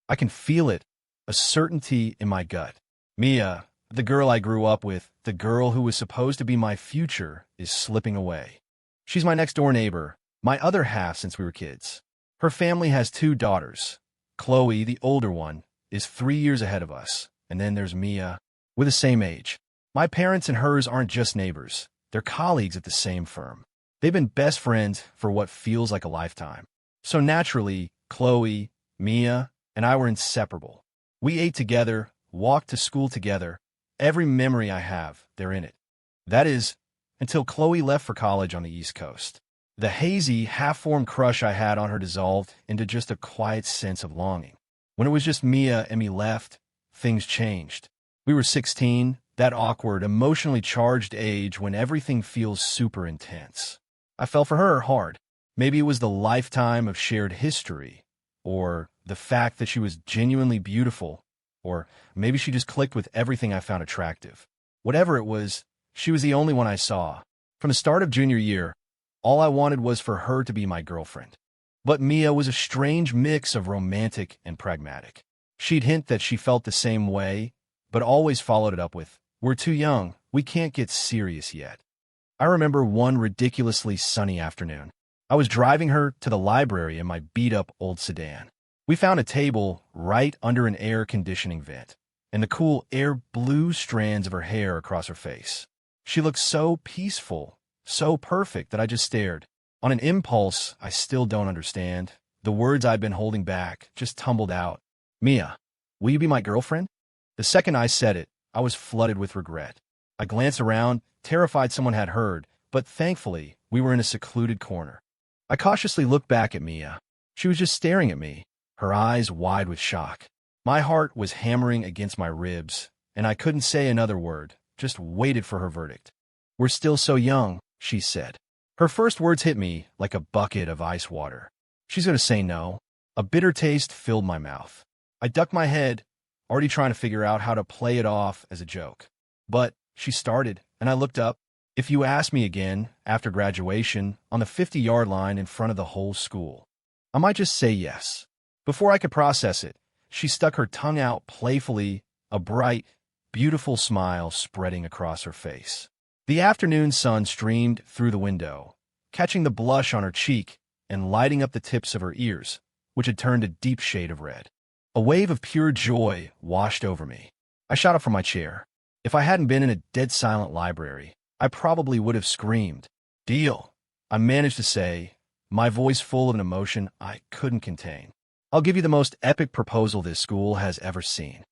I can feel it, a certainty in my gut. Mia, the girl I grew up with, the girl who was supposed to be my future, is slipping away. She's my next-door neighbor, my other half since we were kids. Her family has 2 daughters. Chloe, the older one, is 3 years ahead of us, and then there's Mia, we're the same age. My parents and hers aren't just neighbors, they're colleagues at the same firm. They've been best friends for what feels like a lifetime. So naturally, Chloe, Mia, and I were inseparable. We ate together, walked to school together. Every memory I have, they're in it. That is, until Chloe left for college on the East Coast. The hazy, half-formed crush I had on her dissolved into just a quiet sense of longing. When it was just Mia and me left, things changed. We were 16, that awkward, emotionally charged age when everything feels super intense. I fell for her hard. Maybe it was the lifetime of shared history, or the fact that she was genuinely beautiful, or maybe she just clicked with everything I found attractive. Whatever it was, she was the only one I saw. From the start of junior year, all I wanted was for her to be my girlfriend. But Mia was a strange mix of romantic and pragmatic. She'd hint that she felt the same way, but always followed it up with, "We're too young, we can't get serious yet." I remember one ridiculously sunny afternoon. I was driving her to the library in my beat-up old sedan. We found a table right under an air conditioning vent, and the cool air blew strands of her hair across her face. She looked so peaceful, so perfect that I just stared. On an impulse I still don't understand, the words I'd been holding back just tumbled out. "Mia, will you be my girlfriend?" The second I said it, I was flooded with regret. I glanced around, terrified someone had heard, but thankfully we were in a secluded corner. I cautiously looked back at Mia. She was just staring at me, her eyes wide with shock. My heart was hammering against my ribs, and I couldn't say another word, just waited for her verdict. "We're still so young," she said. Her first words hit me like a bucket of ice water. She's going to say no. A bitter taste filled my mouth. I ducked my head, already trying to figure out how to play it off as a joke. But she started, and I looked up. "If you ask me again, after graduation, on the 50-yard line in front of the whole school, I might just say yes." Before I could process it, she stuck her tongue out playfully, a bright, beautiful smile spreading across her face. The afternoon sun streamed through the window, catching the blush on her cheek and lighting up the tips of her ears, which had turned a deep shade of red. A wave of pure joy washed over me. I shot up from my chair. If I hadn't been in a dead-silent library, I probably would have screamed. "Deal," I managed to say, my voice full of an emotion I couldn't contain. "I'll give you the most epic proposal this school has ever seen."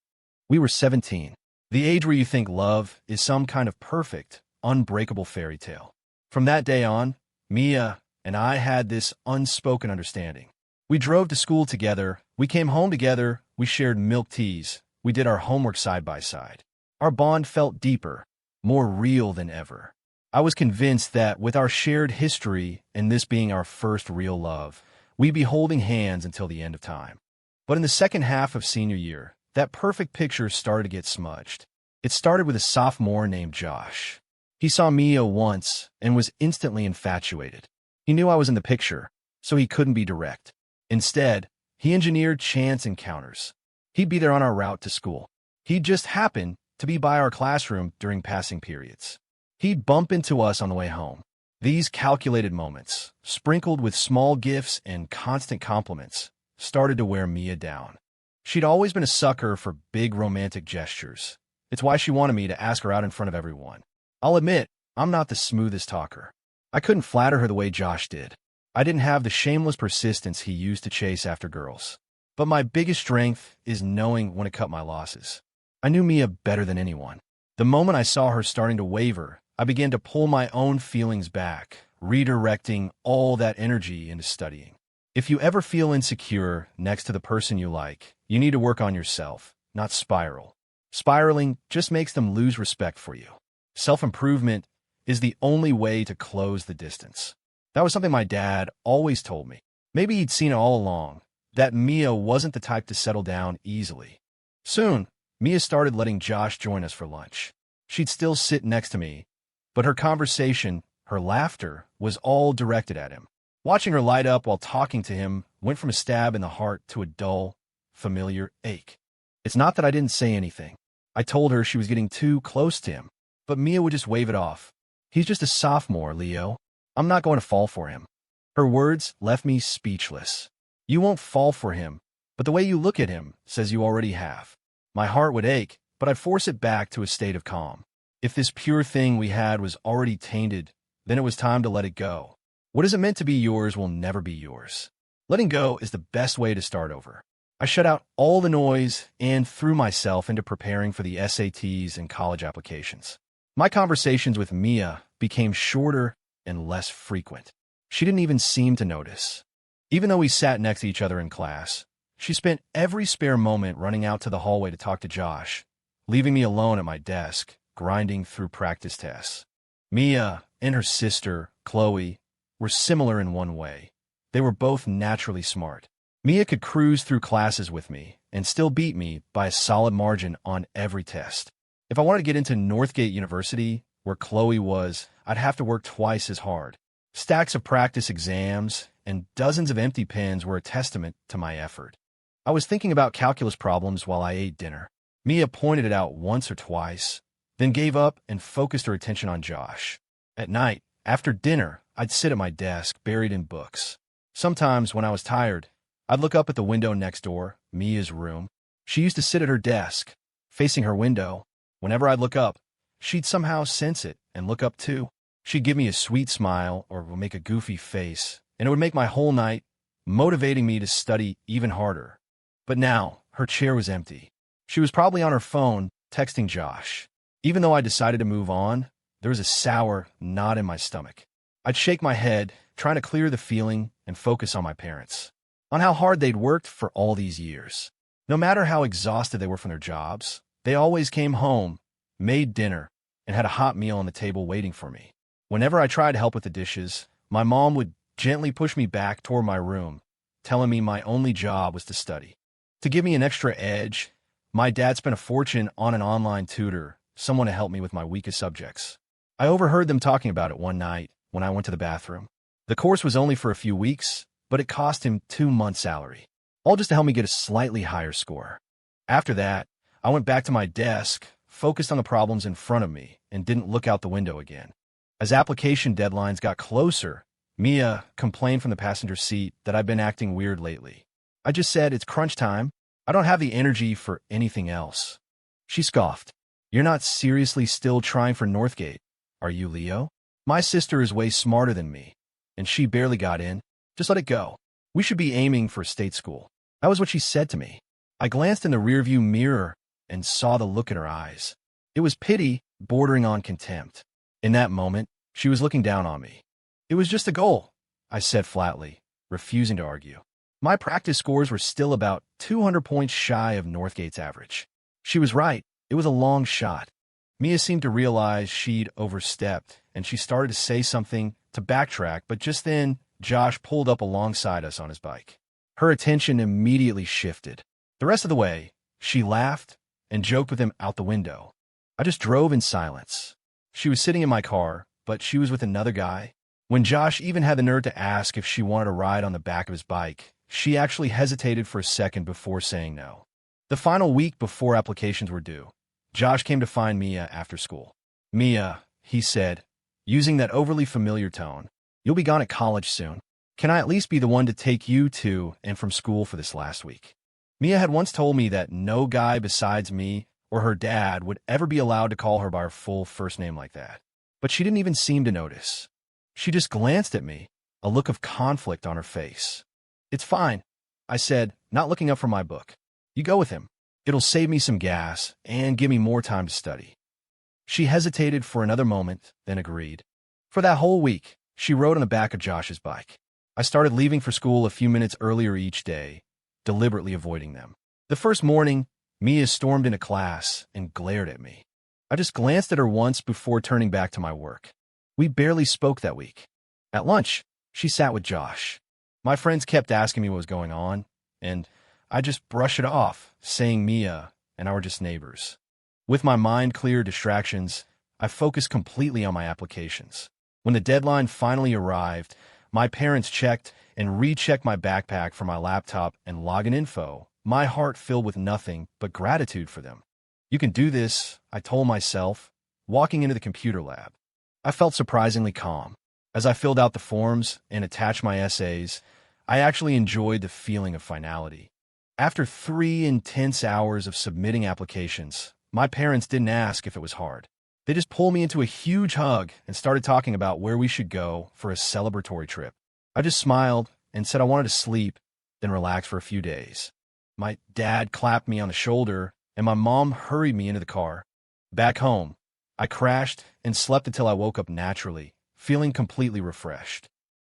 We were 17, the age where you think love is some kind of perfect, unbreakable fairy tale. From that day on, Mia and I had this unspoken understanding. We drove to school together, we came home together, we shared milk teas, we did our homework side by side. Our bond felt deeper, more real than ever. I was convinced that with our shared history and this being our first real love, we'd be holding hands until the end of time. But in the second half of senior year, that perfect picture started to get smudged. It started with a sophomore named Josh. He saw Mia once and was instantly infatuated. He knew I was in the picture, so he couldn't be direct. Instead, he engineered chance encounters. He'd be there on our route to school. He'd just happen to be by our classroom during passing periods. He'd bump into us on the way home. These calculated moments, sprinkled with small gifts and constant compliments, started to wear Mia down. She'd always been a sucker for big romantic gestures. It's why she wanted me to ask her out in front of everyone. I'll admit, I'm not the smoothest talker. I couldn't flatter her the way Josh did. I didn't have the shameless persistence he used to chase after girls. But my biggest strength is knowing when to cut my losses. I knew Mia better than anyone. The moment I saw her starting to waver, I began to pull my own feelings back, redirecting all that energy into studying. If you ever feel insecure next to the person you like, you need to work on yourself, not spiral. Spiraling just makes them lose respect for you. Self-improvement is the only way to close the distance. That was something my dad always told me. Maybe he'd seen it all along, that Mia wasn't the type to settle down easily. Soon, Mia started letting Josh join us for lunch. She'd still sit next to me, but her conversation, her laughter, was all directed at him. Watching her light up while talking to him went from a stab in the heart to a dull, familiar ache. It's not that I didn't say anything. I told her she was getting too close to him, but Mia would just wave it off. He's just a sophomore, Leo. I'm not going to fall for him. Her words left me speechless. You won't fall for him, but the way you look at him says you already have. My heart would ache, but I'd force it back to a state of calm. If this pure thing we had was already tainted, then it was time to let it go. What isn't meant to be yours will never be yours. Letting go is the best way to start over. I shut out all the noise and threw myself into preparing for the SATs and college applications. My conversations with Mia became shorter and less frequent. She didn't even seem to notice. Even though we sat next to each other in class, she spent every spare moment running out to the hallway to talk to Josh, leaving me alone at my desk, grinding through practice tests. Mia and her sister, Chloe, were similar in one way. They were both naturally smart. Mia could cruise through classes with me and still beat me by a solid margin on every test. If I wanted to get into Northgate University, where Chloe was, I'd have to work twice as hard. Stacks of practice exams and dozens of empty pens were a testament to my effort. I was thinking about calculus problems while I ate dinner. Mia pointed it out once or twice, then gave up and focused her attention on Josh. At night, after dinner, I'd sit at my desk, buried in books. Sometimes, when I was tired, I'd look up at the window next door, Mia's room. She used to sit at her desk, facing her window. Whenever I'd look up, she'd somehow sense it and look up too. She'd give me a sweet smile or make a goofy face, and it would make my whole night, motivating me to study even harder. But now, her chair was empty. She was probably on her phone, texting Josh. Even though I decided to move on, there was a sour knot in my stomach. I'd shake my head, trying to clear the feeling and focus on my parents, on how hard they'd worked for all these years. No matter how exhausted they were from their jobs, they always came home, made dinner, and had a hot meal on the table waiting for me. Whenever I tried to help with the dishes, my mom would gently push me back toward my room, telling me my only job was to study. To give me an extra edge, my dad spent a fortune on an online tutor, someone to help me with my weakest subjects. I overheard them talking about it one night when I went to the bathroom. The course was only for a few weeks, but it cost him 2 months' salary, all just to help me get a slightly higher score. After that, I went back to my desk, focused on the problems in front of me, and didn't look out the window again. As application deadlines got closer, Mia complained from the passenger seat that I'd been acting weird lately. I just said, it's crunch time. I don't have the energy for anything else. She scoffed. You're not seriously still trying for Northgate, are you, Leo? My sister is way smarter than me, and she barely got in. Just let it go. We should be aiming for state school. That was what she said to me. I glanced in the rearview mirror and saw the look in her eyes. It was pity, bordering on contempt. In that moment, she was looking down on me. It was just a goal, I said flatly, refusing to argue. My practice scores were still about 200 points shy of Northgate's average. She was right. It was a long shot. Mia seemed to realize she'd overstepped, and she started to say something to backtrack, but just then, Josh pulled up alongside us on his bike. Her attention immediately shifted. The rest of the way, she laughed and joked with him out the window. I just drove in silence. She was sitting in my car, but she was with another guy. When Josh even had the nerve to ask if she wanted to ride on the back of his bike, she actually hesitated for a second before saying no. The final week before applications were due, Josh came to find Mia after school. Mia, he said, using that overly familiar tone, you'll be gone at college soon. Can I at least be the one to take you to and from school for this last week? Mia had once told me that no guy besides me or her dad would ever be allowed to call her by her full first name like that. But she didn't even seem to notice. She just glanced at me, a look of conflict on her face. It's fine, I said, not looking up from my book. You go with him. It'll save me some gas and give me more time to study. She hesitated for another moment, then agreed. For that whole week, she rode on the back of Josh's bike. I started leaving for school a few minutes earlier each day, deliberately avoiding them. The first morning, Mia stormed into class and glared at me. I just glanced at her once before turning back to my work. We barely spoke that week. At lunch, she sat with Josh. My friends kept asking me what was going on, and I just brushed it off, saying Mia and I were just neighbors. With my mind clear of distractions, I focused completely on my applications. When the deadline finally arrived, my parents checked and rechecked my backpack for my laptop and login info my heart filled with nothing but gratitude for them. You can do this, I told myself, walking into the computer lab. I felt surprisingly calm. As I filled out the forms and attached my essays, I actually enjoyed the feeling of finality. After 3 intense hours of submitting applications, my parents didn't ask if it was hard. They just pulled me into a huge hug and started talking about where we should go for a celebratory trip. I just smiled and said I wanted to sleep, then relax for a few days. My dad clapped me on the shoulder, and my mom hurried me into the car. Back home, I crashed and slept until I woke up naturally, feeling completely refreshed.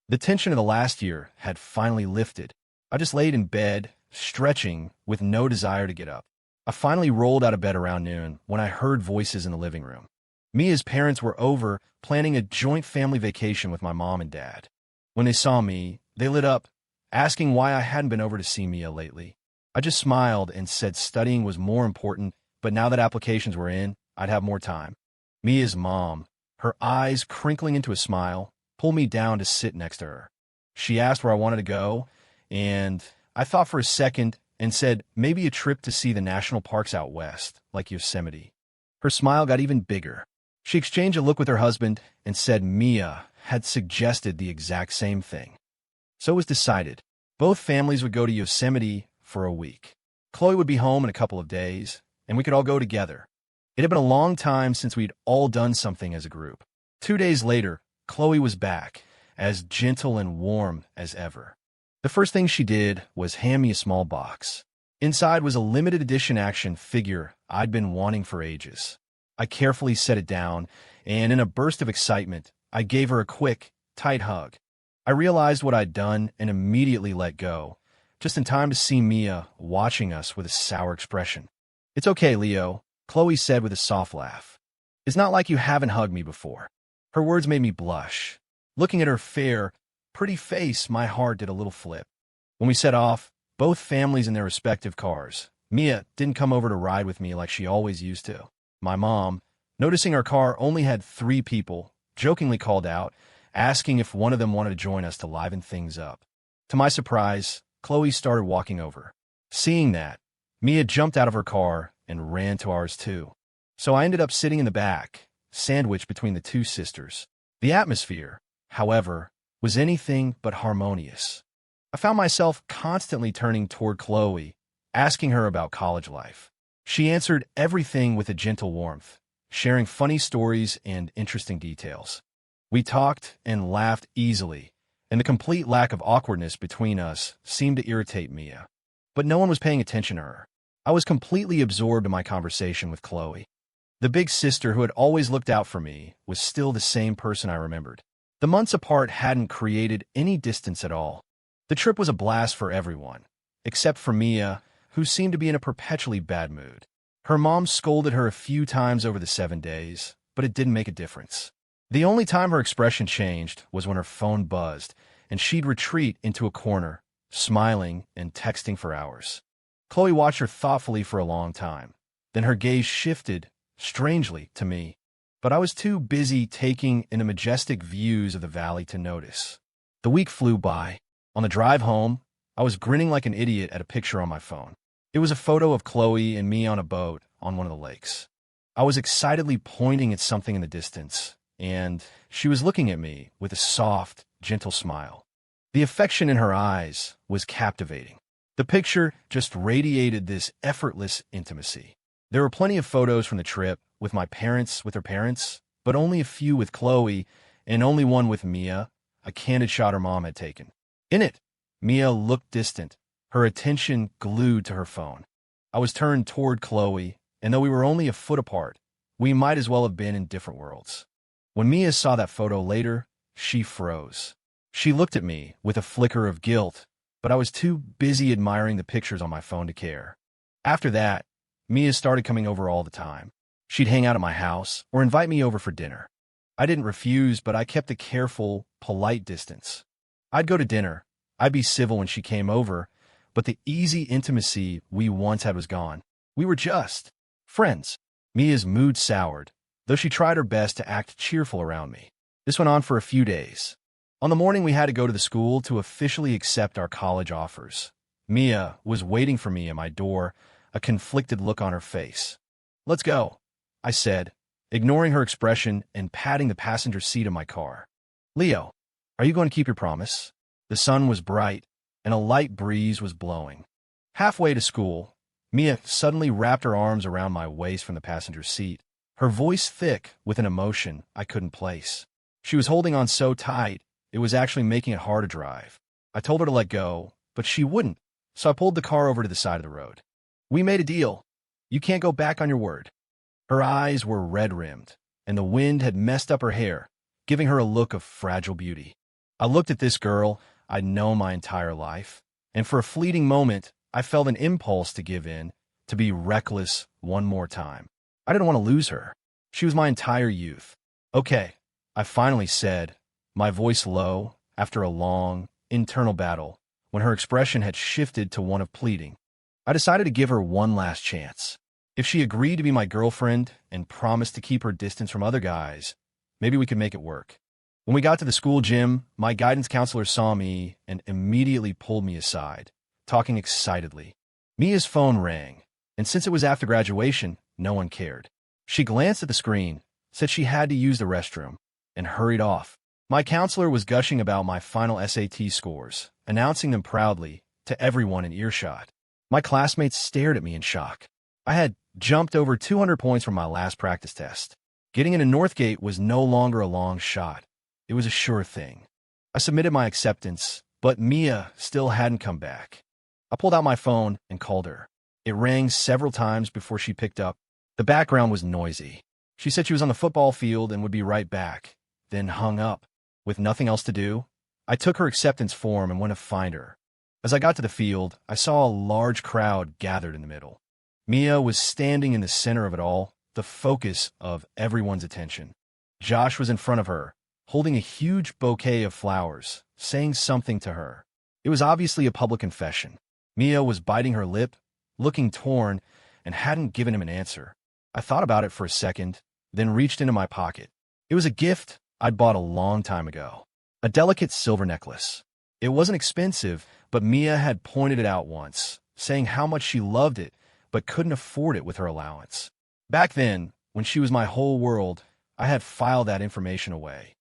The tension of the last year had finally lifted. I just laid in bed, stretching, with no desire to get up. I finally rolled out of bed around noon when I heard voices in the living room. Mia's parents were over, planning a joint family vacation with my mom and dad. When they saw me, they lit up, asking why I hadn't been over to see Mia lately. I just smiled and said studying was more important, but now that applications were in, I'd have more time. Mia's mom, her eyes crinkling into a smile, pulled me down to sit next to her. She asked where I wanted to go, and I thought for a second and said maybe a trip to see the national parks out west, like Yosemite. Her smile got even bigger. She exchanged a look with her husband and said Mia had suggested the exact same thing. So it was decided. Both families would go to Yosemite for a week. Chloe would be home in a couple of days, and we could all go together. It had been a long time since we'd all done something as a group. 2 days later, Chloe was back, as gentle and warm as ever. The first thing she did was hand me a small box. Inside was a limited edition action figure I'd been wanting for ages. I carefully set it down, and in a burst of excitement, I gave her a quick, tight hug. I realized what I'd done and immediately let go, just in time to see Mia watching us with a sour expression. "It's okay, Leo," Chloe said with a soft laugh. "It's not like you haven't hugged me before." Her words made me blush. Looking at her fair, pretty face, my heart did a little flip. When we set off, both families in their respective cars, Mia didn't come over to ride with me like she always used to. My mom, noticing our car only had 3 people, jokingly called out, asking if one of them wanted to join us to liven things up. To my surprise, Chloe started walking over. Seeing that, Mia jumped out of her car and ran to ours too. So I ended up sitting in the back, sandwiched between the 2 sisters. The atmosphere, however, was anything but harmonious. I found myself constantly turning toward Chloe, asking her about college life. She answered everything with a gentle warmth, sharing funny stories and interesting details. We talked and laughed easily, and the complete lack of awkwardness between us seemed to irritate Mia. But no one was paying attention to her. I was completely absorbed in my conversation with Chloe. The big sister who had always looked out for me was still the same person I remembered. The months apart hadn't created any distance at all. The trip was a blast for everyone, except for Mia, who seemed to be in a perpetually bad mood. Her mom scolded her a few times over the 7 days, but it didn't make a difference. The only time her expression changed was when her phone buzzed, and she'd retreat into a corner, smiling and texting for hours. Chloe watched her thoughtfully for a long time. Then her gaze shifted, strangely, to me. But I was too busy taking in the majestic views of the valley to notice. The week flew by. On the drive home, I was grinning like an idiot at a picture on my phone. It was a photo of Chloe and me on a boat on one of the lakes. I was excitedly pointing at something in the distance, and she was looking at me with a soft, gentle smile. The affection in her eyes was captivating. The picture just radiated this effortless intimacy. There were plenty of photos from the trip with my parents with her parents, but only a few with Chloe, and only one with Mia, a candid shot her mom had taken. In it, Mia looked distant, her attention glued to her phone. I was turned toward Chloe, and though we were only a foot apart, we might as well have been in different worlds. When Mia saw that photo later, she froze. She looked at me with a flicker of guilt, but I was too busy admiring the pictures on my phone to care. After that, Mia started coming over all the time. She'd hang out at my house or invite me over for dinner. I didn't refuse, but I kept a careful, polite distance. I'd go to dinner. I'd be civil when she came over, but the easy intimacy we once had was gone. We were just friends. Mia's mood soured, though she tried her best to act cheerful around me. This went on for a few days. On the morning we had to go to the school to officially accept our college offers. Mia was waiting for me at my door, a conflicted look on her face. "Let's go," I said, ignoring her expression and patting the passenger seat of my car. "Leo, are you going to keep your promise?" The sun was bright, and a light breeze was blowing. Halfway to school, Mia suddenly wrapped her arms around my waist from the passenger seat, her voice thick with an emotion I couldn't place. She was holding on so tight, it was actually making it hard to drive. I told her to let go, but she wouldn't, so I pulled the car over to the side of the road. "We made a deal. You can't go back on your word." Her eyes were red-rimmed, and the wind had messed up her hair, giving her a look of fragile beauty. I looked at this girl I'd known my entire life, and for a fleeting moment, I felt an impulse to give in, to be reckless one more time. I didn't want to lose her. She was my entire youth. "Okay," I finally said, my voice low, after a long, internal battle, when her expression had shifted to one of pleading. I decided to give her one last chance. If she agreed to be my girlfriend and promised to keep her distance from other guys, maybe we could make it work. When we got to the school gym, my guidance counselor saw me and immediately pulled me aside, talking excitedly. Mia's phone rang, and since it was after graduation, no one cared. She glanced at the screen, said she had to use the restroom, and hurried off. My counselor was gushing about my final SAT scores, announcing them proudly to everyone in earshot. My classmates stared at me in shock. I had jumped over 200 points from my last practice test. Getting into Northgate was no longer a long shot. It was a sure thing. I submitted my acceptance, but Mia still hadn't come back. I pulled out my phone and called her. It rang several times before she picked up. The background was noisy. She said she was on the football field and would be right back, then hung up. With nothing else to do, I took her acceptance form and went to find her. As I got to the field, I saw a large crowd gathered in the middle. Mia was standing in the center of it all, the focus of everyone's attention. Josh was in front of her, holding a huge bouquet of flowers, saying something to her. It was obviously a public confession. Mia was biting her lip, looking torn, and hadn't given him an answer. I thought about it for a second, then reached into my pocket. It was a gift I'd bought a long time ago. A delicate silver necklace. It wasn't expensive, but Mia had pointed it out once, saying how much she loved it, but couldn't afford it with her allowance. Back then, when she was my whole world, I had filed that information away.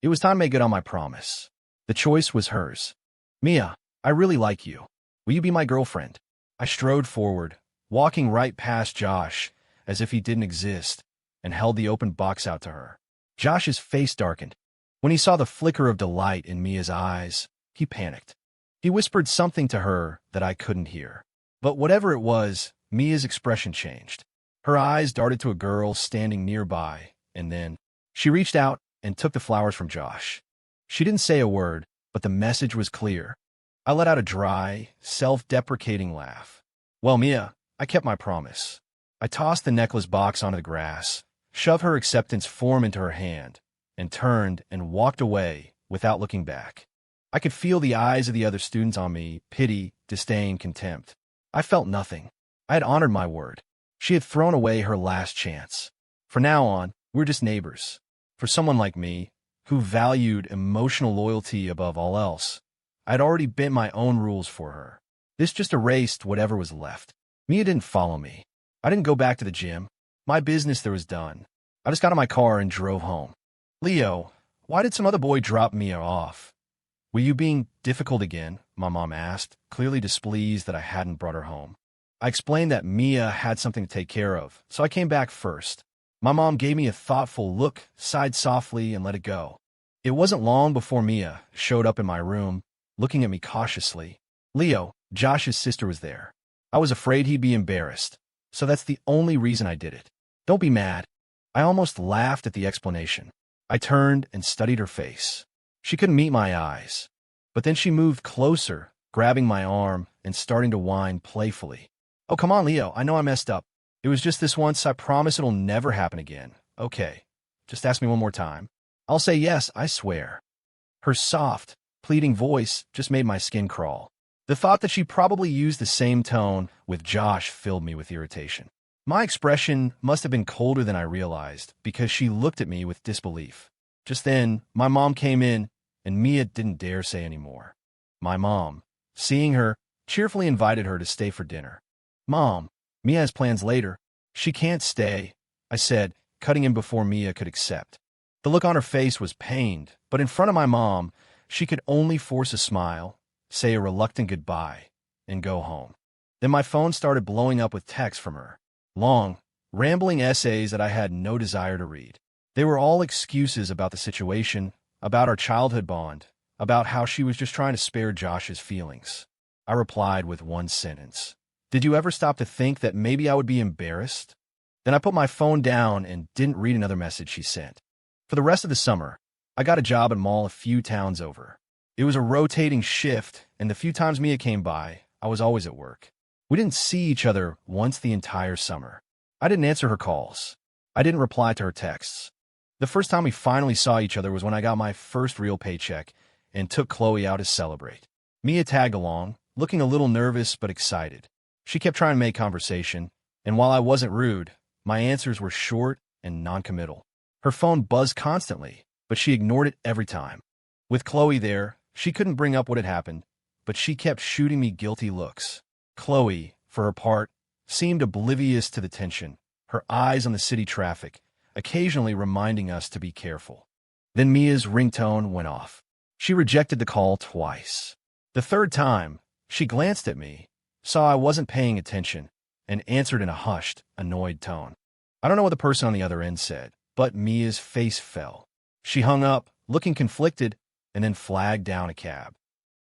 It was time to make good on my promise. The choice was hers. "Mia, I really like you. Will you be my girlfriend?" I strode forward, walking right past Josh, as if he didn't exist, and held the open box out to her. Josh's face darkened. When he saw the flicker of delight in Mia's eyes, he panicked. He whispered something to her that I couldn't hear. But whatever it was, Mia's expression changed. Her eyes darted to a girl standing nearby, and then she reached out and took the flowers from Josh. She didn't say a word, but the message was clear. I let out a dry, self-deprecating laugh. "Well, Mia, I kept my promise." I tossed the necklace box onto the grass, shoved her acceptance form into her hand, and turned and walked away without looking back. I could feel the eyes of the other students on me, pity, disdain, contempt. I felt nothing. I had honored my word. She had thrown away her last chance. From now on, we're just neighbors. For someone like me, who valued emotional loyalty above all else, I'd already bent my own rules for her. This just erased whatever was left. Mia didn't follow me. I didn't go back to the gym. My business there was done. I just got in my car and drove home. "Leo, why did some other boy drop Mia off?" "Were you being difficult again?" my mom asked, clearly displeased that I hadn't brought her home. I explained that Mia had something to take care of, so I came back first. My mom gave me a thoughtful look, sighed softly, and let it go. It wasn't long before Mia showed up in my room, looking at me cautiously. "Leo, Josh's sister was there. I was afraid he'd be embarrassed, so that's the only reason I did it. Don't be mad." I almost laughed at the explanation. I turned and studied her face. She couldn't meet my eyes, but then she moved closer, grabbing my arm and starting to whine playfully. "Oh, come on, Leo, I know I messed up. It was just this once. I promise it'll never happen again. Okay, just ask me one more time. I'll say yes, I swear." Her soft, pleading voice just made my skin crawl. The thought that she probably used the same tone with Josh filled me with irritation. My expression must have been colder than I realized because she looked at me with disbelief. Just then, my mom came in, and Mia didn't dare say any more. My mom, seeing her, cheerfully invited her to stay for dinner. "Mom, Mia has plans later. She can't stay," I said, cutting in before Mia could accept. The look on her face was pained, but in front of my mom, she could only force a smile, say a reluctant goodbye, and go home. Then my phone started blowing up with texts from her. Long, rambling essays that I had no desire to read. They were all excuses about the situation, about our childhood bond, about how she was just trying to spare Josh's feelings. I replied with one sentence. "Did you ever stop to think that maybe I would be embarrassed?" Then I put my phone down and didn't read another message she sent. For the rest of the summer, I got a job at a mall a few towns over. It was a rotating shift, and the few times Mia came by, I was always at work. We didn't see each other once the entire summer. I didn't answer her calls. I didn't reply to her texts. The first time we finally saw each other was when I got my first real paycheck and took Chloe out to celebrate. Mia tagged along, looking a little nervous but excited. She kept trying to make conversation, and while I wasn't rude, my answers were short and noncommittal. Her phone buzzed constantly, but she ignored it every time. With Chloe there, she couldn't bring up what had happened, but she kept shooting me guilty looks. Chloe, for her part, seemed oblivious to the tension, her eyes on the city traffic, occasionally reminding us to be careful. Then Mia's ringtone went off. She rejected the call twice. The third time, she glanced at me, saw I wasn't paying attention, and answered in a hushed, annoyed tone. I don't know what the person on the other end said, but Mia's face fell. She hung up, looking conflicted, and then flagged down a cab.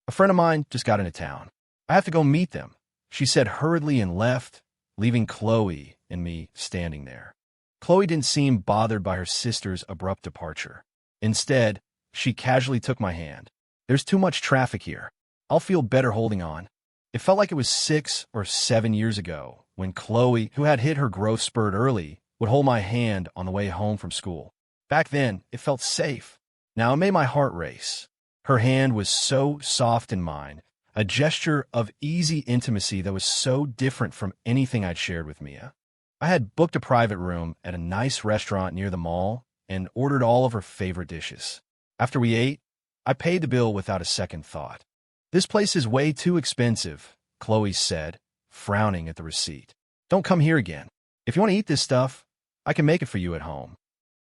"A friend of mine just got into town. I have to go meet them," she said hurriedly and left, leaving Chloe and me standing there. Chloe didn't seem bothered by her sister's abrupt departure. Instead, she casually took my hand. "There's too much traffic here. I'll feel better holding on." It felt like it was 6 or 7 years ago when Chloe, who had hit her growth spurt early, would hold my hand on the way home from school. Back then, it felt safe. Now it made my heart race. Her hand was so soft in mine, a gesture of easy intimacy that was so different from anything I'd shared with Mia. I had booked a private room at a nice restaurant near the mall and ordered all of her favorite dishes. After we ate, I paid the bill without a second thought. "This place is way too expensive," Chloe said, frowning at the receipt. "Don't come here again. If you want to eat this stuff, I can make it for you at home."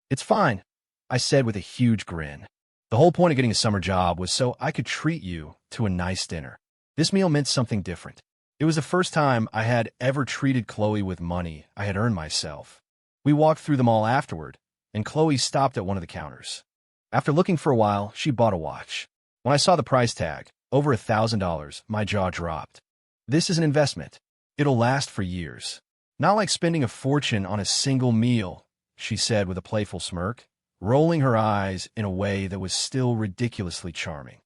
"It's fine," I said with a huge grin. The whole point of getting a summer job was so I could treat you to a nice dinner. This meal meant something different. It was the first time I had ever treated Chloe with money I had earned myself. We walked through the mall afterward, and Chloe stopped at one of the counters. After looking for a while, she bought a watch. When I saw the price tag, over $1,000, my jaw dropped. "This is an investment. It'll last for years. Not like spending a fortune on a single meal," she said with a playful smirk, rolling her eyes in a way that was still ridiculously charming.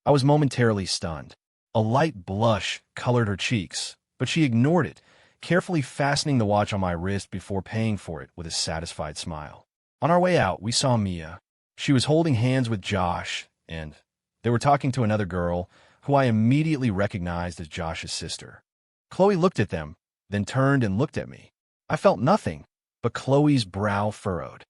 I was momentarily stunned. A light blush colored her cheeks, but she ignored it, carefully fastening the watch on my wrist before paying for it with a satisfied smile. On our way out, we saw Mia. She was holding hands with Josh, and they were talking to another girl who I immediately recognized as Josh's sister. Chloe looked at them, then turned and looked at me. I felt nothing, but Chloe's brow furrowed.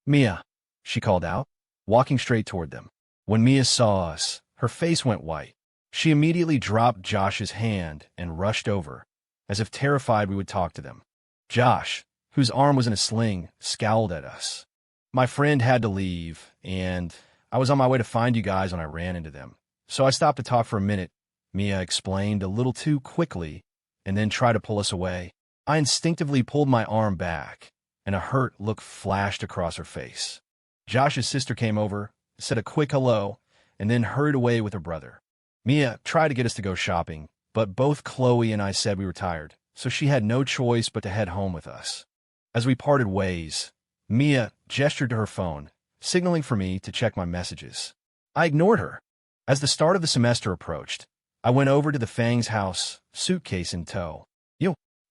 "Mia," she called out, walking straight toward them. When Mia saw us, her face went white. She immediately dropped Josh's hand and rushed over, as if terrified we would talk to them. Josh, whose arm was in a sling, scowled at us. "My friend had to leave, and I was on my way to find you guys when I ran into them. So I stopped to talk for a minute," Mia explained a little too quickly, and then tried to pull us away. I instinctively pulled my arm back, and a hurt look flashed across her face. Josh's sister came over, said a quick hello, and then hurried away with her brother. Mia tried to get us to go shopping, but both Chloe and I said we were tired, so she had no choice but to head home with us. As we parted ways, Mia gestured to her phone, signaling for me to check my messages. I ignored her. As the start of the semester approached, I went over to the Fang's house, suitcase in tow.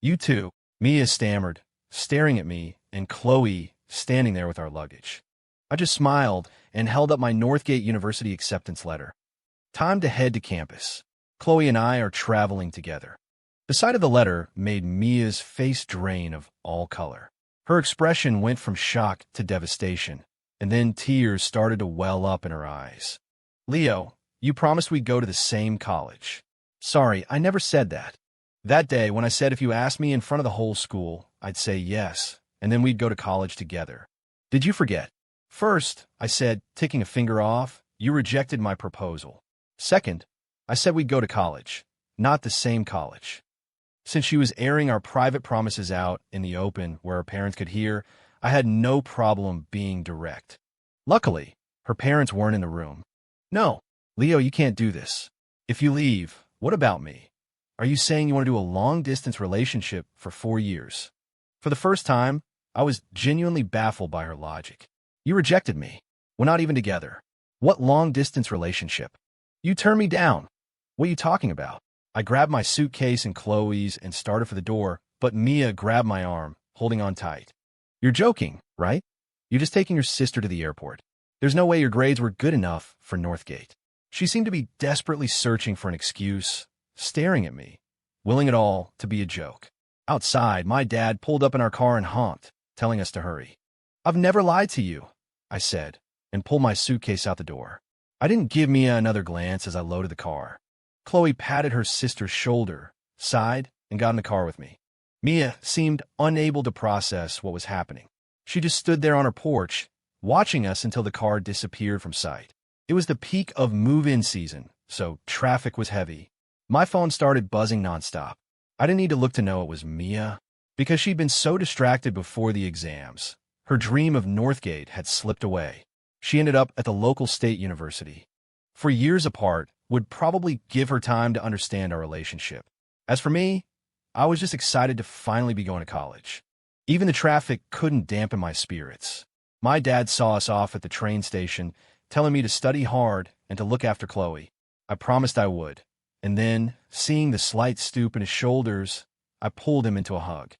You too," Mia stammered, staring at me, and Chloe standing there with our luggage. I just smiled and held up my Northgate University acceptance letter. Time to head to campus. Chloe and I are traveling together. The sight of the letter made Mia's face drain of all color. Her expression went from shock to devastation, and then tears started to well up in her eyes. "Leo, you promised we'd go to the same college." Sorry, I never said that. That day, when I said if you asked me in front of the whole school, I'd say yes, and then we'd go to college together. Did you forget? First, I said, ticking a finger off, you rejected my proposal. Second, I said we'd go to college, not the same college. Since she was airing our private promises out in the open where our parents could hear, I had no problem being direct. Luckily, her parents weren't in the room. No, Leo, you can't do this. If you leave, what about me? Are you saying you want to do a long-distance relationship for 4 years? For the first time, I was genuinely baffled by her logic. You rejected me. We're not even together. What long-distance relationship? You turned me down. What are you talking about? I grabbed my suitcase and Chloe's and started for the door, but Mia grabbed my arm, holding on tight. You're joking, right? You're just taking your sister to the airport. There's no way your grades were good enough for Northgate. She seemed to be desperately searching for an excuse, staring at me, willing it all to be a joke. Outside, my dad pulled up in our car and honked, telling us to hurry. I've never lied to you, I said, and pulled my suitcase out the door. I didn't give Mia another glance as I loaded the car. Chloe patted her sister's shoulder, sighed, and got in the car with me. Mia seemed unable to process what was happening. She just stood there on her porch, watching us until the car disappeared from sight. It was the peak of move-in season, so traffic was heavy. My phone started buzzing nonstop. I didn't need to look to know it was Mia, because she'd been so distracted before the exams. Her dream of Northgate had slipped away. She ended up at the local state university. For years apart, would probably give her time to understand our relationship. As for me, I was just excited to finally be going to college. Even the traffic couldn't dampen my spirits. My dad saw us off at the train station, telling me to study hard and to look after Chloe. I promised I would. And then, seeing the slight stoop in his shoulders, I pulled him into a hug.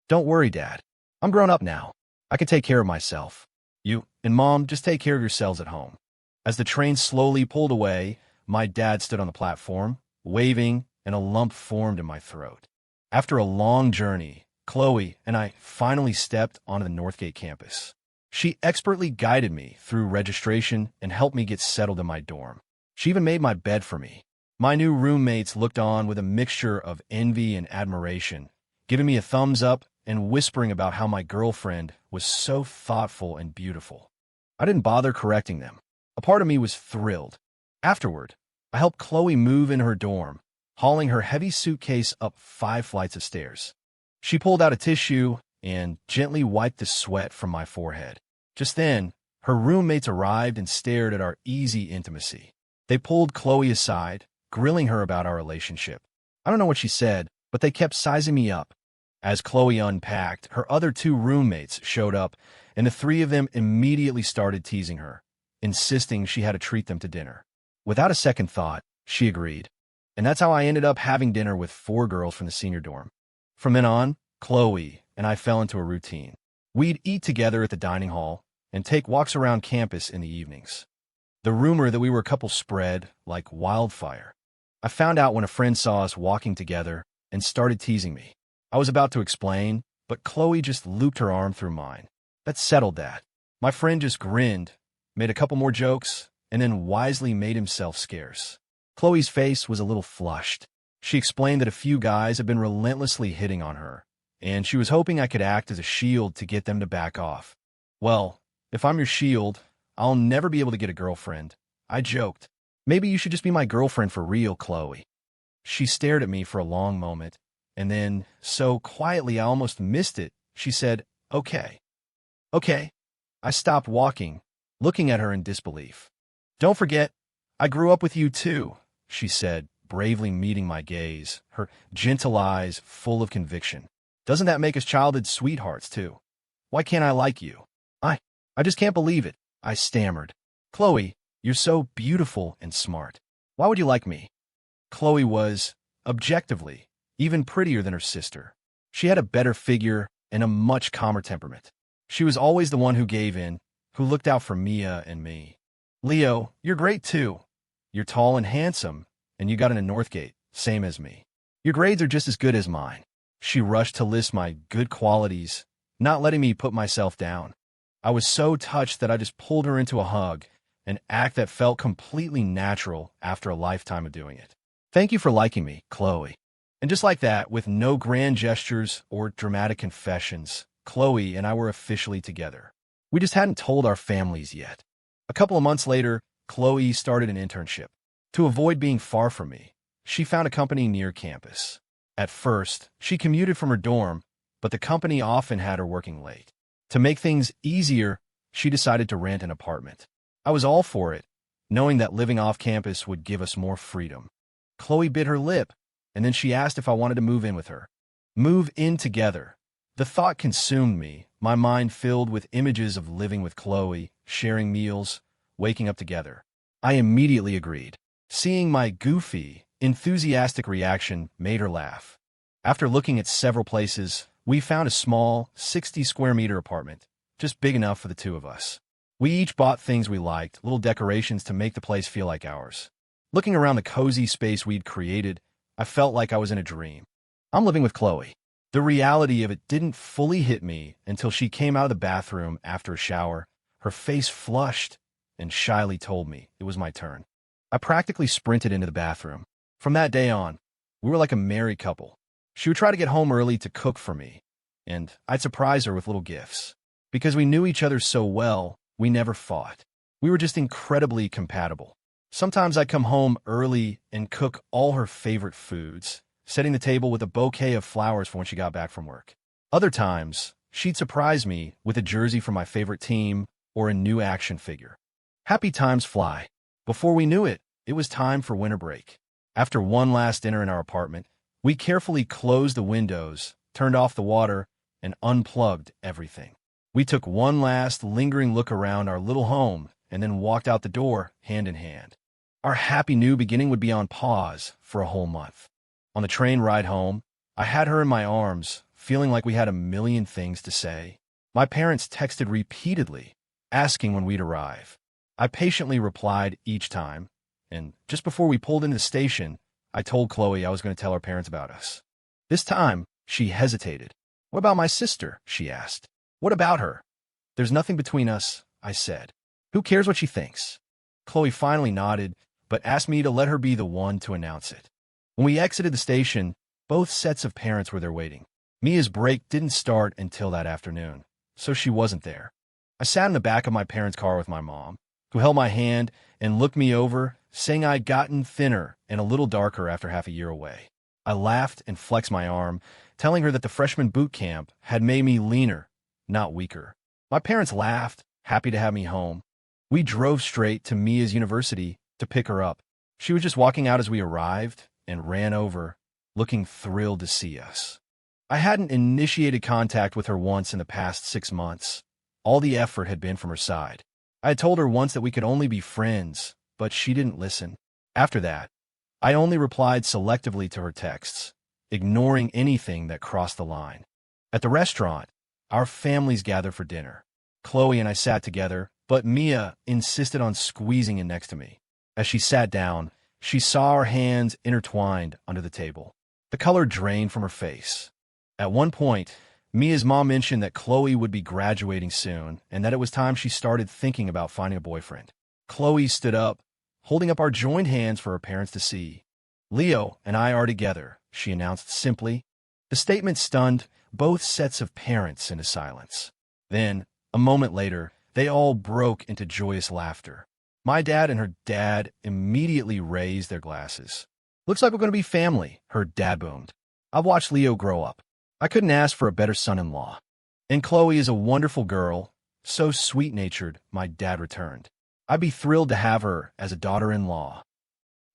Don't worry, Dad. I'm grown up now. I can take care of myself. You and Mom just take care of yourselves at home. As the train slowly pulled away, my dad stood on the platform, waving, and a lump formed in my throat. After a long journey, Chloe and I finally stepped onto the Northgate campus. She expertly guided me through registration and helped me get settled in my dorm. She even made my bed for me. My new roommates looked on with a mixture of envy and admiration, giving me a thumbs up and whispering about how my girlfriend was so thoughtful and beautiful. I didn't bother correcting them. A part of me was thrilled. Afterward, I helped Chloe move in her dorm, hauling her heavy suitcase up 5 flights of stairs. She pulled out a tissue and gently wiped the sweat from my forehead. Just then, her roommates arrived and stared at our easy intimacy. They pulled Chloe aside, grilling her about our relationship. I don't know what she said, but they kept sizing me up. As Chloe unpacked, her other 2 roommates showed up, and the 3 of them immediately started teasing her, insisting she had to treat them to dinner. Without a second thought, she agreed. And that's how I ended up having dinner with 4 girls from the senior dorm. From then on, Chloe and I fell into a routine. We'd eat together at the dining hall and take walks around campus in the evenings. The rumor that we were a couple spread like wildfire. I found out when a friend saw us walking together and started teasing me. I was about to explain, but Chloe just looped her arm through mine. That settled that. My friend just grinned, made a couple more jokes, and then wisely made himself scarce. Chloe's face was a little flushed. She explained that a few guys had been relentlessly hitting on her, and she was hoping I could act as a shield to get them to back off. Well, if I'm your shield, I'll never be able to get a girlfriend. I joked. Maybe you should just be my girlfriend for real, Chloe. She stared at me for a long moment, and then, so quietly I almost missed it, she said, okay. Okay. I stopped walking, looking at her in disbelief. Don't forget, I grew up with you too, she said, bravely meeting my gaze, her gentle eyes full of conviction. Doesn't that make us childhood sweethearts too? Why can't I like you? I just can't believe it, I stammered. Chloe, you're so beautiful and smart. Why would you like me? Chloe was, objectively, even prettier than her sister. She had a better figure and a much calmer temperament. She was always the one who gave in, who looked out for Mia and me. Leo, you're great too. You're tall and handsome, and you got into Northgate, same as me. Your grades are just as good as mine. She rushed to list my good qualities, not letting me put myself down. I was so touched that I just pulled her into a hug, an act that felt completely natural after a lifetime of doing it. Thank you for liking me, Chloe. And just like that, with no grand gestures or dramatic confessions, Chloe and I were officially together. We just hadn't told our families yet. A couple of months later, Chloe started an internship. To avoid being far from me, she found a company near campus. At first, she commuted from her dorm, but the company often had her working late. To make things easier, she decided to rent an apartment. I was all for it, knowing that living off campus would give us more freedom. Chloe bit her lip, and then she asked if I wanted to move in with her. Move in together. The thought consumed me, my mind filled with images of living with Chloe, sharing meals, waking up together. I immediately agreed. Seeing my goofy, enthusiastic reaction made her laugh. After looking at several places, we found a small, 60-square-meter apartment, just big enough for the two of us. We each bought things we liked, little decorations to make the place feel like ours. Looking around the cozy space we'd created, I felt like I was in a dream. I'm living with Chloe. The reality of it didn't fully hit me until she came out of the bathroom after a shower, her face flushed, and shyly told me it was my turn. I practically sprinted into the bathroom. From that day on, we were like a married couple. She would try to get home early to cook for me, and I'd surprise her with little gifts. Because we knew each other so well, we never fought. We were just incredibly compatible. Sometimes I'd come home early and cook all her favorite foods, setting the table with a bouquet of flowers for when she got back from work. Other times, she'd surprise me with a jersey from my favorite team or a new action figure. Happy times fly. Before we knew it, it was time for winter break. After one last dinner in our apartment, we carefully closed the windows, turned off the water, and unplugged everything. We took one last lingering look around our little home and then walked out the door hand in hand. Our happy new beginning would be on pause for a whole month. On the train ride home, I had her in my arms, feeling like we had a million things to say. My parents texted repeatedly, asking when we'd arrive. I patiently replied each time, and just before we pulled into the station, I told Chloe I was going to tell her parents about us. This time, she hesitated. What about my sister? She asked. What about her? There's nothing between us, I said. Who cares what she thinks? Chloe finally nodded, but asked me to let her be the one to announce it. When we exited the station, both sets of parents were there waiting. Mia's break didn't start until that afternoon, so she wasn't there. I sat in the back of my parents' car with my mom, who held my hand and looked me over, saying I'd gotten thinner and a little darker after half a year away. I laughed and flexed my arm, telling her that the freshman boot camp had made me leaner, not weaker. My parents laughed, happy to have me home. We drove straight to Mia's university to pick her up. She was just walking out as we arrived and ran over, looking thrilled to see us. I hadn't initiated contact with her once in the past 6 months. All the effort had been from her side. I had told her once that we could only be friends, but she didn't listen. After that, I only replied selectively to her texts, ignoring anything that crossed the line. At the restaurant, our families gathered for dinner. Chloe and I sat together, but Mia insisted on squeezing in next to me. As she sat down, she saw our hands intertwined under the table. The color drained from her face. At one point, Mia's mom mentioned that Chloe would be graduating soon and that it was time she started thinking about finding a boyfriend. Chloe stood up, holding up our joined hands for her parents to see. Leo and I are together, she announced simply. The statement stunned both sets of parents into silence. Then, a moment later, they all broke into joyous laughter. My dad and her dad immediately raised their glasses. Looks like we're going to be family, her dad boomed. I've watched Leo grow up. I couldn't ask for a better son-in-law. And Chloe is a wonderful girl, so sweet-natured, my dad returned. I'd be thrilled to have her as a daughter-in-law.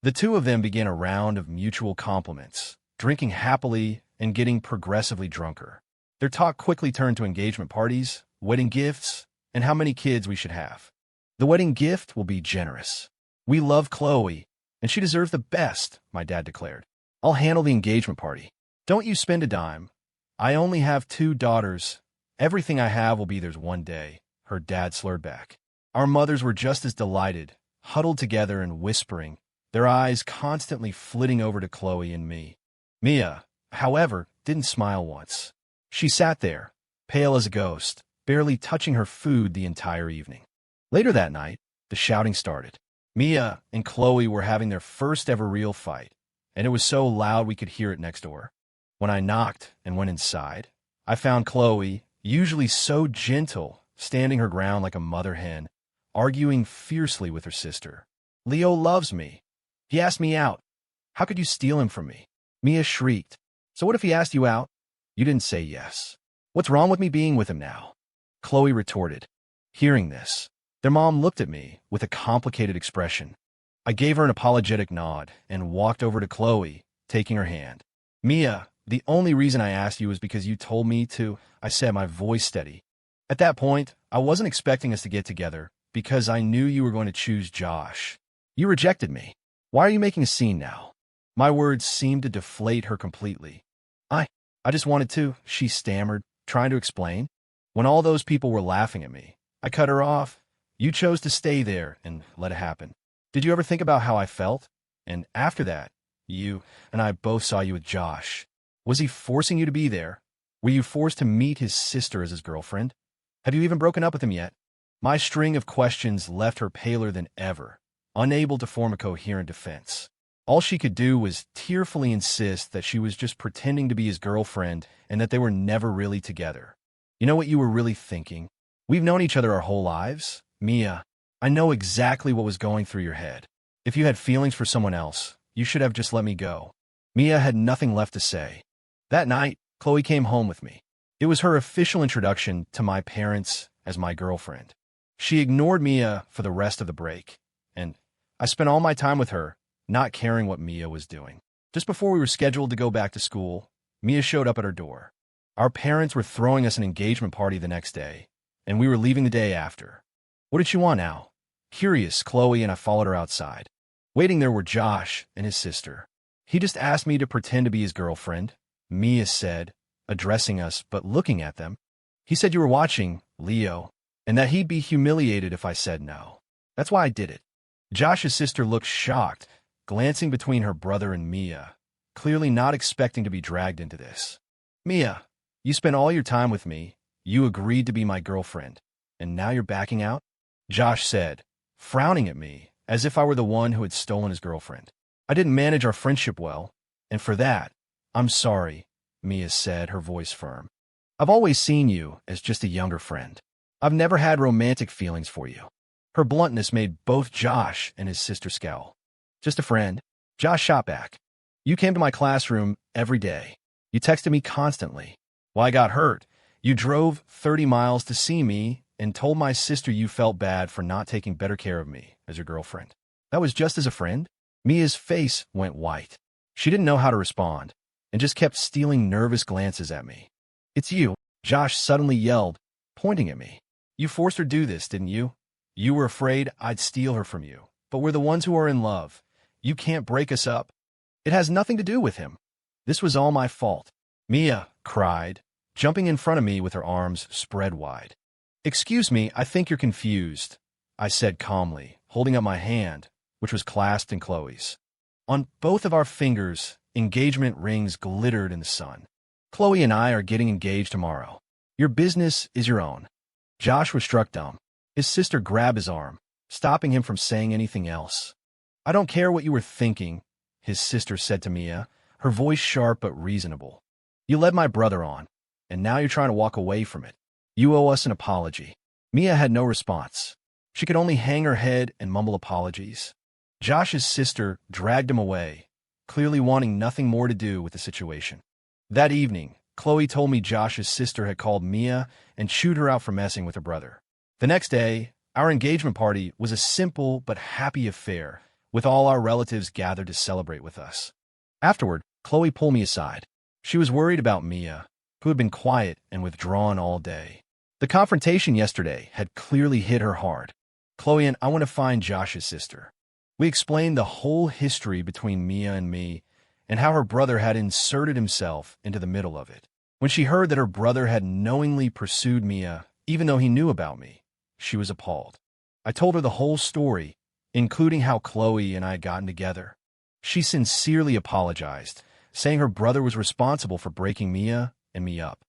The two of them began a round of mutual compliments, drinking happily and getting progressively drunker. Their talk quickly turned to engagement parties, wedding gifts, and how many kids we should have. The wedding gift will be generous. We love Chloe, and she deserves the best, my dad declared. I'll handle the engagement party. Don't you spend a dime. I only have 2 daughters. Everything I have will be theirs one day, her dad slurred back. Our mothers were just as delighted, huddled together and whispering, their eyes constantly flitting over to Chloe and me. Mia, however, didn't smile once. She sat there, pale as a ghost, barely touching her food the entire evening. Later that night, the shouting started. Mia and Chloe were having their first ever real fight, and it was so loud we could hear it next door. When I knocked and went inside, I found Chloe, usually so gentle, standing her ground like a mother hen, arguing fiercely with her sister. Leo loves me. He asked me out. How could you steal him from me? Mia shrieked. So what if he asked you out? You didn't say yes. What's wrong with me being with him now? Chloe retorted. Hearing this, their mom looked at me with a complicated expression. I gave her an apologetic nod and walked over to Chloe, taking her hand. Mia, the only reason I asked you was because you told me to, I said, my voice steady. At that point, I wasn't expecting us to get together because I knew you were going to choose Josh. You rejected me. Why are you making a scene now? My words seemed to deflate her completely. I just wanted to, she stammered, trying to explain. When all those people were laughing at me, I cut her off. You chose to stay there and let it happen. Did you ever think about how I felt? And after that, you and I both saw you with Josh. Was he forcing you to be there? Were you forced to meet his sister as his girlfriend? Have you even broken up with him yet? My string of questions left her paler than ever, unable to form a coherent defense. All she could do was tearfully insist that she was just pretending to be his girlfriend and that they were never really together. You know what you were really thinking? We've known each other our whole lives. Mia, I know exactly what was going through your head. If you had feelings for someone else, you should have just let me go. Mia had nothing left to say. That night, Chloe came home with me. It was her official introduction to my parents as my girlfriend. She ignored Mia for the rest of the break, and I spent all my time with her, not caring what Mia was doing. Just before we were scheduled to go back to school, Mia showed up at our door. Our parents were throwing us an engagement party the next day, and we were leaving the day after. What did she want now? Curious, Chloe and I followed her outside. Waiting there were Josh and his sister. He just asked me to pretend to be his girlfriend, Mia said, addressing us but looking at them. He said you were watching, Leo, and that he'd be humiliated if I said no. That's why I did it. Josh's sister looked shocked, glancing between her brother and Mia, clearly not expecting to be dragged into this. Mia, you spent all your time with me, you agreed to be my girlfriend, and now you're backing out? Josh said, frowning at me, as if I were the one who had stolen his girlfriend. I didn't manage our friendship well, and for that, I'm sorry, Mia said, her voice firm. I've always seen you as just a younger friend. I've never had romantic feelings for you. Her bluntness made both Josh and his sister scowl. Just a friend. Josh shot back. You came to my classroom every day. You texted me constantly. While I got hurt, you drove 30 miles to see me and told my sister you felt bad for not taking better care of me as your girlfriend. That was just as a friend? Mia's face went white. She didn't know how to respond and just kept stealing nervous glances at me. It's you, Josh suddenly yelled, pointing at me. You forced her to do this, didn't you? You were afraid I'd steal her from you, but we're the ones who are in love. You can't break us up. It has nothing to do with him. This was all my fault. Mia cried, jumping in front of me with her arms spread wide. Excuse me, I think you're confused, I said calmly, holding up my hand, which was clasped in Chloe's. On both of our fingers, engagement rings glittered in the sun. Chloe and I are getting engaged tomorrow. Your business is your own. Josh was struck dumb. His sister grabbed his arm, stopping him from saying anything else. I don't care what you were thinking, his sister said to Mia, her voice sharp but reasonable. You led my brother on, and now you're trying to walk away from it. You owe us an apology. Mia had no response. She could only hang her head and mumble apologies. Josh's sister dragged him away, clearly wanting nothing more to do with the situation. That evening, Chloe told me Josh's sister had called Mia and chewed her out for messing with her brother. The next day, our engagement party was a simple but happy affair, with all our relatives gathered to celebrate with us. Afterward, Chloe pulled me aside. She was worried about Mia, who had been quiet and withdrawn all day. The confrontation yesterday had clearly hit her hard. Chloe and I want to find Josh's sister. We explained the whole history between Mia and me, and how her brother had inserted himself into the middle of it. When she heard that her brother had knowingly pursued Mia, even though he knew about me, she was appalled. I told her the whole story, including how Chloe and I had gotten together. She sincerely apologized, saying her brother was responsible for breaking Mia and me up.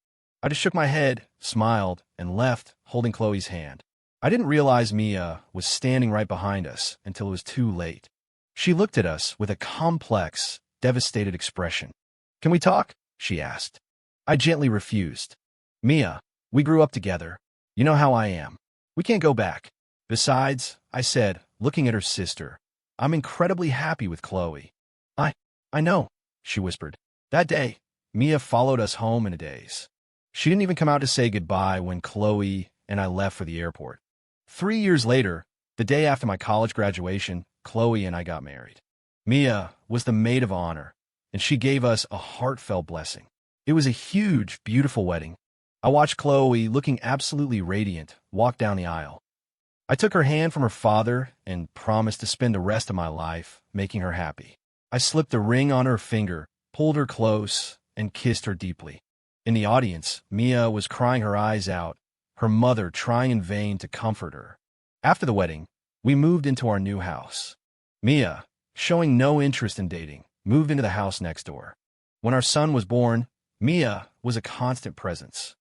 I just shook my head, smiled, and left, holding Chloe's hand. I didn't realize Mia was standing right behind us until it was too late. She looked at us with a complex devastated expression. "Can we talk?" she asked. I gently refused. "Mia, we grew up together. You know how I am. We can't go back. Besides," I said, looking at her sister, "I'm incredibly happy with Chloe." I, I know," she whispered. That day, Mia followed us home in a daze. She didn't even come out to say goodbye when Chloe and I left for the airport. 3 years later, the day after my college graduation, Chloe and I got married. Mia was the maid of honor, and she gave us a heartfelt blessing. It was a huge, beautiful wedding. I watched Chloe, looking absolutely radiant, walk down the aisle. I took her hand from her father and promised to spend the rest of my life making her happy. I slipped a ring on her finger, pulled her close, and kissed her deeply. In the audience, Mia was crying her eyes out, her mother trying in vain to comfort her. After the wedding, we moved into our new house. Mia, showing no interest in dating, moved into the house next door. When our son was born, Mia was a constant presence.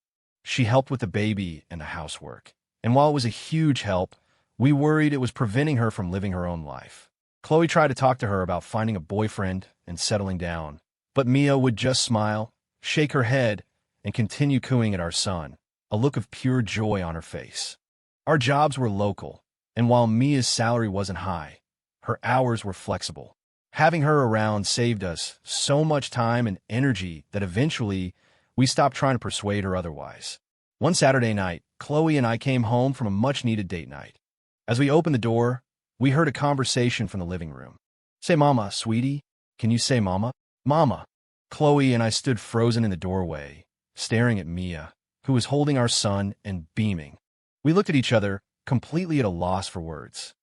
She helped with the baby and the housework. And while it was a huge help, we worried it was preventing her from living her own life. Chloe tried to talk to her about finding a boyfriend and settling down, but Mia would just smile, shake her head, and continue cooing at our son, a look of pure joy on her face. Our jobs were local, and while Mia's salary wasn't high, her hours were flexible. Having her around saved us so much time and energy that eventually we stopped trying to persuade her otherwise. One Saturday night, Chloe and I came home from a much-needed date night. As we opened the door, we heard a conversation from the living room. "Say mama, sweetie. Can you say mama? Mama." Chloe and I stood frozen in the doorway, staring at Mia, who was holding our son and beaming. We looked at each other, completely at a loss for words.